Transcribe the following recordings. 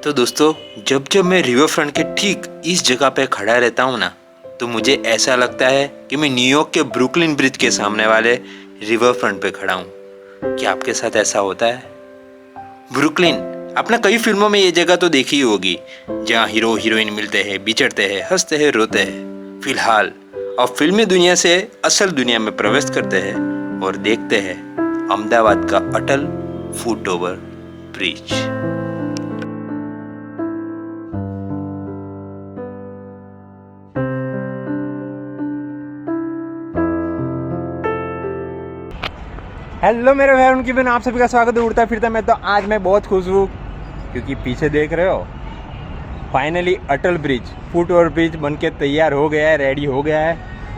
तो दोस्तों, जब जब मैं रिवर फ्रंट के ठीक इस जगह पे खड़ा रहता हूँ ना, तो मुझे ऐसा लगता है कि मैं न्यूयॉर्क के ब्रुकलिन ब्रिज के सामने वाले रिवर फ्रंट पे खड़ा हूँ। क्या आपके साथ ऐसा होता है? ब्रुकलिन, आपने कई फिल्मों में ये जगह तो देखी ही होगी, जहाँ हीरो हीरोइन मिलते हैं, बिछड़ते हैं, हंसते हैं, रोते हैं। फिलहाल अब फिल्मी दुनिया से असल दुनिया में प्रवेश करते हैं और देखते हैं अहमदाबाद का अटल फुट ओवर ब्रिज। हेलो मेरे भाई उनकी बहन, आप सभी का स्वागत है उड़ता फिरता मैं। तो आज मैं बहुत खुश हूँ क्योंकि पीछे देख रहे हो, फाइनली अटल ब्रिज फुट ओवर ब्रिज बनके तैयार हो गया है, रेडी हो गया है।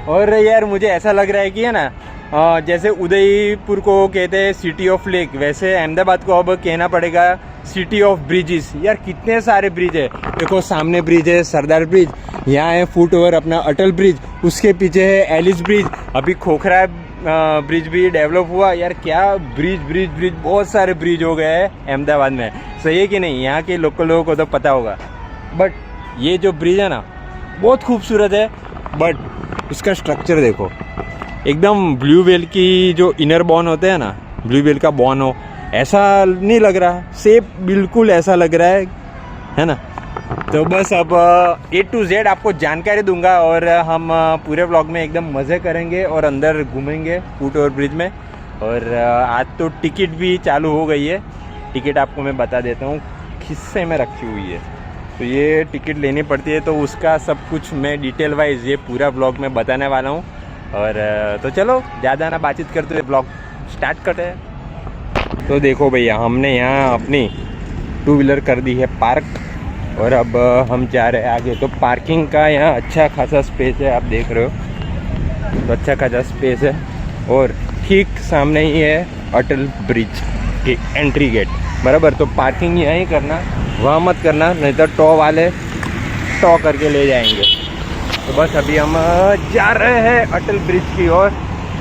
और यार मुझे ऐसा लग रहा है कि है ना, जैसे उदयपुर को कहते हैं सिटी ऑफ लेक, वैसे अहमदाबाद को अब कहना पड़ेगा सिटी ऑफ ब्रिजेस। यार कितने सारे ब्रिज है, देखो सामने ब्रिज है सरदार ब्रिज, यहाँ है फुट ओवर अपना अटल ब्रिज, उसके पीछे है एलिस ब्रिज, अभी खोखरा ब्रिज भी डेवलप हुआ। यार क्या ब्रिज ब्रिज ब्रिज, बहुत सारे ब्रिज हो गए हैं अहमदाबाद में। सही है कि नहीं? यहाँ के लोकल लोगों को तो पता होगा, बट ये जो ब्रिज है ना बहुत खूबसूरत है। बट उसका स्ट्रक्चर देखो, एकदम ब्लू व्हेल की जो इनर बॉन होते हैं ना, ब्लू व्हेल का बॉन हो ऐसा नहीं लग रहा, शेप बिल्कुल ऐसा लग रहा है ना। तो बस अब A to Z आपको जानकारी दूंगा और हम पूरे व्लॉग में एकदम मज़े करेंगे और अंदर घूमेंगे फुट ओवर ब्रिज में। और आज तो टिकट भी चालू हो गई है। टिकट आपको मैं बता देता हूँ, खिस्से में रखी हुई है, तो ये टिकट लेनी पड़ती है। तो उसका सब कुछ मैं डिटेल वाइज ये पूरा व्लॉग में बताने वाला हूँ। और तो चलो ज़्यादा ना बातचीत करते हुए व्लॉग स्टार्ट करते हैं। तो देखो भैया, हमने यहाँ अपनी 2 व्हीलर कर दी है पार्क और अब हम जा रहे हैं आगे। तो पार्किंग का यहाँ अच्छा खासा स्पेस है, आप देख रहे हो, तो अच्छा खासा स्पेस है। और ठीक सामने ही है अटल ब्रिज की एंट्री गेट, बराबर। तो पार्किंग यहाँ ही करना, वहाँ मत करना, नहीं तो टॉ वाले टॉ करके ले जाएंगे। तो बस अभी हम जा रहे हैं अटल ब्रिज की ओर।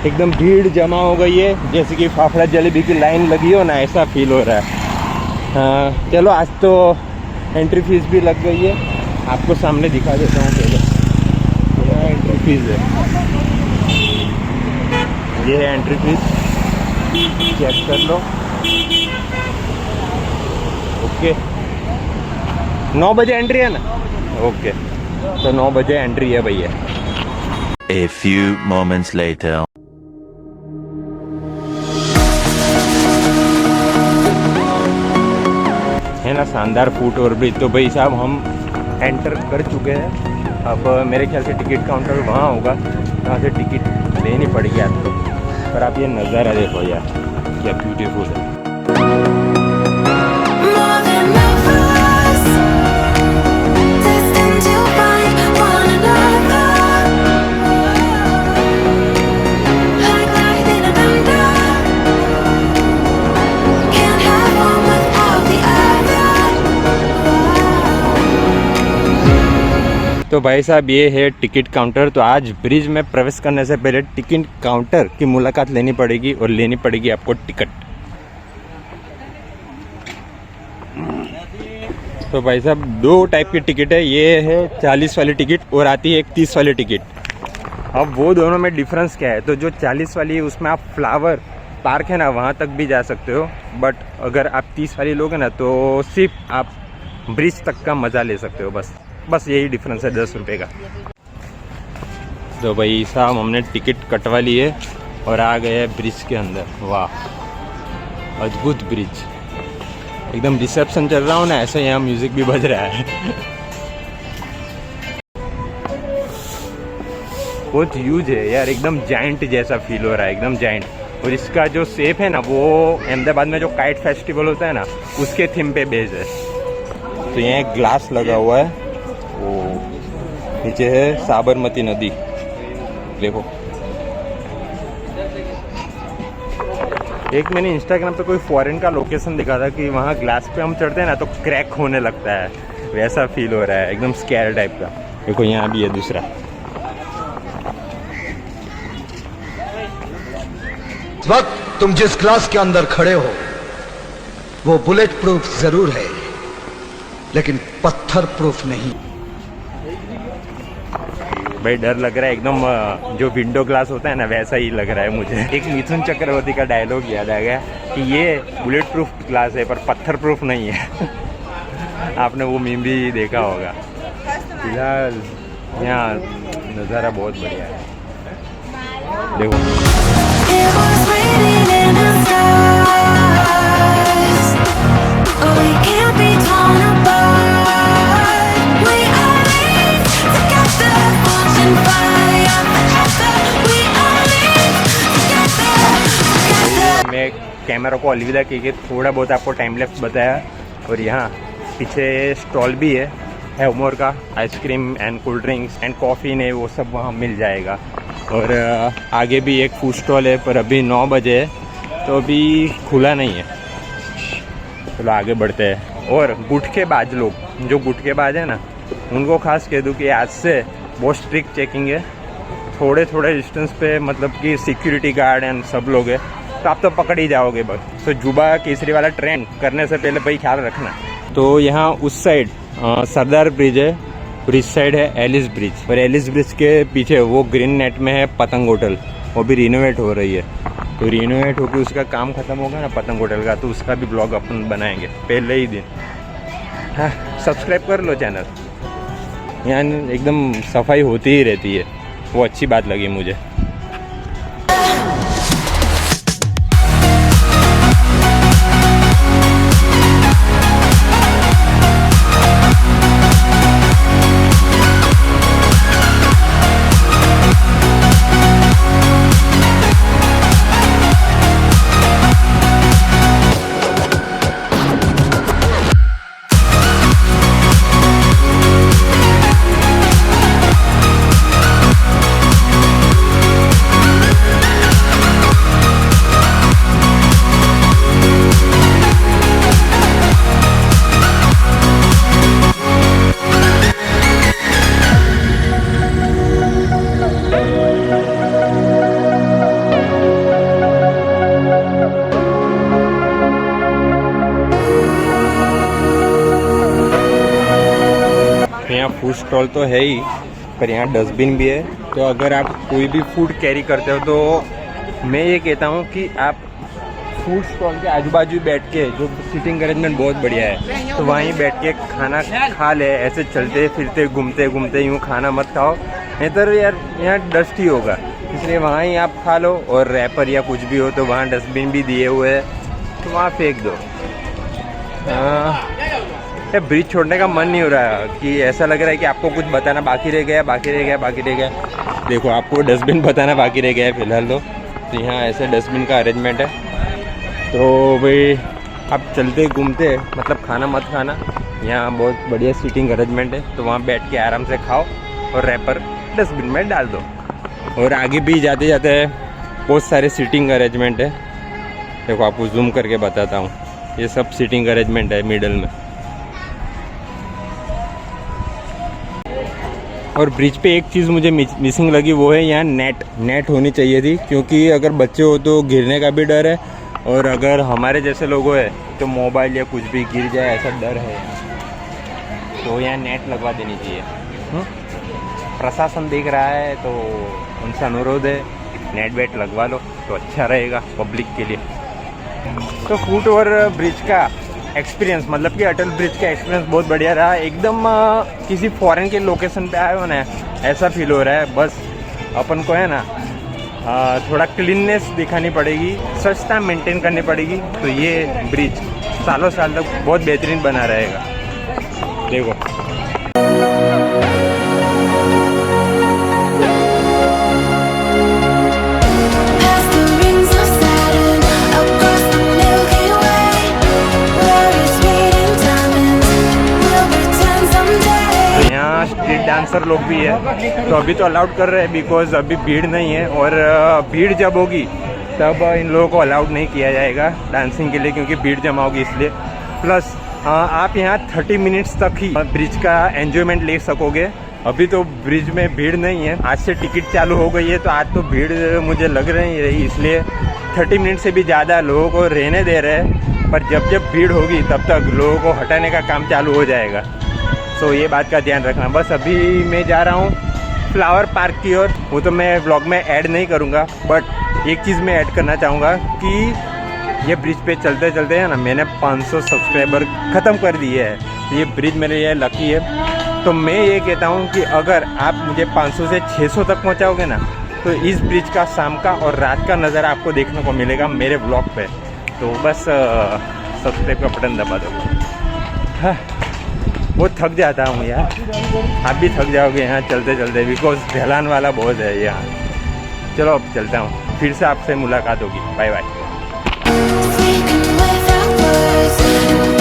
एकदम भीड़ जमा हो गई है, जैसे कि फाफड़ा जलेबी की लाइन लगी हो ना, ऐसा फील हो रहा है। हाँ चलो, आज तो एंट्री फीस भी लग गई है, आपको सामने दिखा देता हूँ पहले। यह एंट्री फीस है, ये है एंट्री फीस, चेक कर लो। ओके, 9 बजे एंट्री है ना? ओके, तो 9 बजे एंट्री है भैया। A few moments later. है ना शानदार फुट ओवर ब्रिज। तो भाई साहब हम एंटर कर चुके हैं। अब मेरे ख्याल से टिकट काउंटर वहाँ होगा, वहाँ से टिकट लेनी पड़ेगी आपको। पर आप ये नज़ारा देखो यार, क्या ब्यूटीफुल है। तो भाई साहब ये है टिकट काउंटर। तो आज ब्रिज में प्रवेश करने से पहले टिकट काउंटर की मुलाकात लेनी पड़ेगी और लेनी पड़ेगी आपको टिकट। तो भाई साहब 2 टाइप की टिकट है, ये है 40 वाली टिकट और आती है एक 30 वाली टिकट। अब वो दोनों में डिफरेंस क्या है? तो जो 40 वाली है उसमें आप फ्लावर पार्क है ना वहाँ तक भी जा सकते हो, बट अगर आप 30 वाली लोगे ना तो सिर्फ आप ब्रिज तक का मज़ा ले सकते हो। बस यही डिफरेंस है 10 रुपये का। तो भाई साहब हमने टिकट कटवा ली है और आ गए हैं ब्रिज के अंदर। वाह, अद्भुत ब्रिज, एकदम रिसेप्शन चल रहा हूँ ना, ऐसे यहाँ म्यूजिक भी बज रहा है। बहुत ह्यूज है यार, एकदम जाइंट जैसा फील हो रहा है, एकदम जाइंट। और इसका जो शेप है ना, वो अहमदाबाद में जो काइट फेस्टिवल होता है ना, उसके थीम पे बेस्ड है। तो यहाँ एक ग्लास लगा हुआ है, वो नीचे है साबरमती नदी, देखो। एक मैंने इंस्टाग्राम पे कोई फॉरेन का लोकेशन दिखा था कि वहाँ ग्लास पे हम चढ़ते हैं ना तो क्रैक होने लगता है, वैसा फील हो रहा है, एकदम स्कैर टाइप का। देखो यहाँ भी है दूसरा। इस वक्त तुम जिस ग्लास के अंदर खड़े हो वो बुलेट प्रूफ जरूर है, लेकिन पत्थर प्रूफ नहीं। भाई डर लग रहा है एकदम, जो विंडो ग्लास होता है ना वैसा ही लग रहा है मुझे। एक मिथुन चक्रवर्ती का डायलॉग याद आ गया कि ये बुलेट प्रूफ ग्लास है पर पत्थर प्रूफ नहीं है। आपने वो मीम भी देखा होगा। फिलहाल यहाँ नज़ारा बहुत बढ़िया है, देखो। It was written in the stars. Oh, we can't be torn apart. We are linked together, forging fire forever. We are linked together. मैं कैमरा को अलविदा कह थोड़ा बहुत आपको टाइम लैप्स बताया। और यहाँ पीछे स्टॉल भी है हैवमोर का, ice cream and cold drinks and coffee ने वो सब वहाँ मिल जाएगा। और आगे भी एक फूड स्टॉल है पर अभी 9 बजे है तो अभी खुला नहीं है। चलो आगे बढ़ते हैं। और गुटखेबाज लोग, जो गुटखेबाज है ना, उनको खास कह दूँ कि आज से बहुत स्ट्रिक्ट चेकिंग है। थोड़े थोड़े डिस्टेंस पे मतलब कि सिक्योरिटी गार्ड एंड सब लोग है, तो आप तो पकड़ ही जाओगे बस। तो जुबा केसरी वाला ट्रेंड करने से पहले भाई ख्याल रखना। तो यहाँ उस साइड सरदार ब्रिज है और इस साइड है एलिस ब्रिज। और एलिस ब्रिज के पीछे वो ग्रीन नेट में है पतंग होटल, वो भी रिनोवेट हो रही है। तो रिनोवेट होकर उसका काम ख़त्म होगा ना पतंग होटल का, तो उसका भी ब्लॉग अपन बनाएंगे पहले ही दिन। हाँ, सब्सक्राइब कर लो चैनल। यहाँ एकदम सफाई होती ही रहती है, वो अच्छी बात लगी मुझे। यहाँ फूड स्टॉल तो है ही, पर यहाँ डस्टबिन भी है। तो अगर आप कोई भी फूड कैरी करते हो तो मैं ये कहता हूँ कि आप फूड स्टॉल के आजू बाजू बैठ के, जो सीटिंग अरेंजमेंट बहुत बढ़िया है, तो वहीं बैठ के खाना खा ले। ऐसे चलते फिरते घूमते घूमते यूँ खाना मत खाओ, नहीं तो यार यहाँ डस्ट ही होगा। इसलिए वहाँ ही आप खा लो। और रैपर या कुछ भी हो तो वहाँ डस्टबिन भी दिए हुए हैं, तो वहाँ फेंक दो। ब्रिज छोड़ने का मन नहीं हो रहा है कि ऐसा लग रहा है कि आपको कुछ बताना बाकी रह गया, बाकी रह गया, बाकी रह गया। देखो आपको डस्टबिन बताना बाकी रह गया है फिलहाल तो यहाँ ऐसे डस्टबिन का अरेंजमेंट है। तो भाई आप चलते घूमते मतलब खाना मत खाना, यहाँ बहुत बढ़िया सीटिंग अरेंजमेंट है, तो वहाँ बैठ के आराम से खाओ और रैपर डस्टबिन में डाल दो। और आगे भी जाते जाते बहुत सारे सीटिंग अरेंजमेंट है। देखो आपको जूम करके बताता हूँ, ये सब सीटिंग अरेंजमेंट है मिडल में। और ब्रिज पे एक चीज़ मुझे मिसिंग लगी, वो है यहाँ नेट होनी चाहिए थी, क्योंकि अगर बच्चे हो तो गिरने का भी डर है, और अगर हमारे जैसे लोगों है तो मोबाइल या कुछ भी गिर जाए ऐसा डर है। तो यहाँ नेट लगवा देनी चाहिए। प्रशासन देख रहा है तो उनसे अनुरोध है, नेट वेट लगवा लो तो अच्छा रहेगा पब्लिक के लिए। तो फुट ओवर ब्रिज का एक्सपीरियंस, मतलब कि अटल ब्रिज का एक्सपीरियंस बहुत बढ़िया रहा। एकदम किसी फॉरेन के लोकेशन पे आए हो ना ऐसा फील हो रहा है। बस अपन को है ना थोड़ा क्लीननेस दिखानी पड़ेगी, स्वच्छता मेंटेन करनी पड़ेगी, तो ये ब्रिज सालों साल तक बहुत बेहतरीन बना रहेगा। देखो Past the rings of Saturn, across the Milky Way, where it's made in diamonds, we'll return someday. यहाँ स्ट्रीट डांसर लोग भी है, तो अभी तो अलाउड कर रहे हैं बिकॉज अभी भीड़ नहीं है। और भीड़ जब होगी तब इन लोगों को अलाउड नहीं किया जाएगा डांसिंग के लिए, क्योंकि भीड़ जमा होगी इसलिए। प्लस आप यहाँ 30 मिनट्स तक ही ब्रिज का एंजॉयमेंट ले सकोगे। अभी तो ब्रिज में भीड़ नहीं है, आज से टिकट चालू हो गई है, तो आज तो भीड़ मुझे लग रही, इसलिए 30 मिनट से भी ज़्यादा लोगों को रहने दे रहे हैं। पर जब जब भीड़ होगी तब तक लोगों को हटाने का काम चालू हो जाएगा। सो ये बात का ध्यान रखना। बस अभी मैं जा रहा हूँ फ्लावर पार्क की ओर। वो तो मैं व्लॉग में ऐड नहीं करूँगा, बट एक चीज़ मैं ऐड करना चाहूँगा कि ये ब्रिज पे चलते चलते है ना, मैंने 500 सब्सक्राइबर ख़त्म कर दिए हैं। ये ब्रिज मेरे लिए लकी है। तो मैं ये कहता हूँ कि अगर आप मुझे 500 से 600 तक पहुँचाओगे ना, तो इस ब्रिज का शाम का और रात का नज़ारा आपको देखने को मिलेगा मेरे ब्लॉग पे। तो बस सब्सक्राइब का बटन दबा दो। हाँ, बहुत थक जाता हूँ यार, आप भी थक जाओगे यहाँ चलते चलते, बिकॉज ढलान वाला बहुत है यहाँ। चलो अब चलता हूँ, फिर से आपसे मुलाकात होगी। Bye bye. Speaking without words.